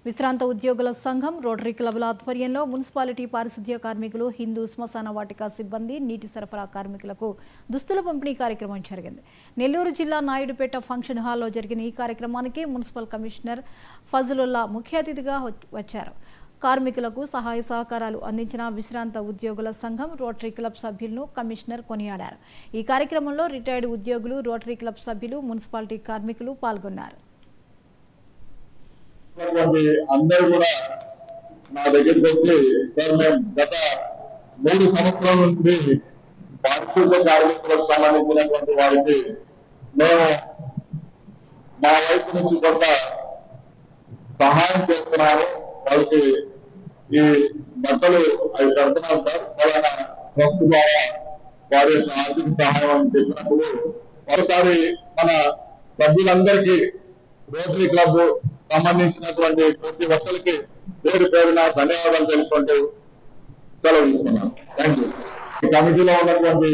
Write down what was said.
విశ్రాంత ఉద్యోగుల సంఘం రోటరీ క్లబ్ల ఆధ్వర్యంలో మున్సిపాలిటీ పారిశుద్ధ్య కార్మికులు, హిందూ శ్మశాన వాటిక సిబ్బంది, నీటి సరఫరా కార్మికులకు దుస్తుల పంపిణీ కార్యక్రమం జరిగింది. నెల్లూరు జిల్లా నాయుడుపేట ఫంక్షన్ హాల్లో జరిగిన ఈ కార్యక్రమానికి మున్సిపల్ కమిషనర్ ఫజలుల్లా ముఖ్య అతిథిగా వచ్చారు. కార్మికులకు సహాయ సహకారాలు అందించిన విశ్రాంత ఉద్యోగుల సంఘం, రోటరీ క్లబ్ సభ్యులను కమిషనర్ కొనియాడారు. ఈ కార్యక్రమంలో రిటైర్డ్ ఉద్యోగులు, రోటరీ క్లబ్ సభ్యులు, మున్సిపాలిటీ కార్మికులు పాల్గొన్నారు. అందరూ కూడా నా దగ్గరికి వచ్చి సార్ మేము గత 3 సంవత్సరాల నుండి పారిశుద్ధ్య కార్మికులకు సంబంధించినటువంటి వారికి మేము మా వైపు నుంచి కొంత సహాయం చేస్తున్నాము. వాళ్ళకి ఈ బట్టలు అవి పెడుతున్నాం సార్, ఫలానా ట్రస్ట్ ద్వారా వారి యొక్క ఆర్థిక సహాయం అని చెప్పినప్పుడు ఒకసారి మన సభ్యులందరికీ రోటరీ క్లబ్ సంబంధించినటువంటి ప్రతి ఒక్కరికి పేరు పేరున ధన్యవాదాలు తెలుపుకుంటూ సెలవు తీసుకున్నాను. Thank you. ఈ కమిటీలో ఉన్నటువంటి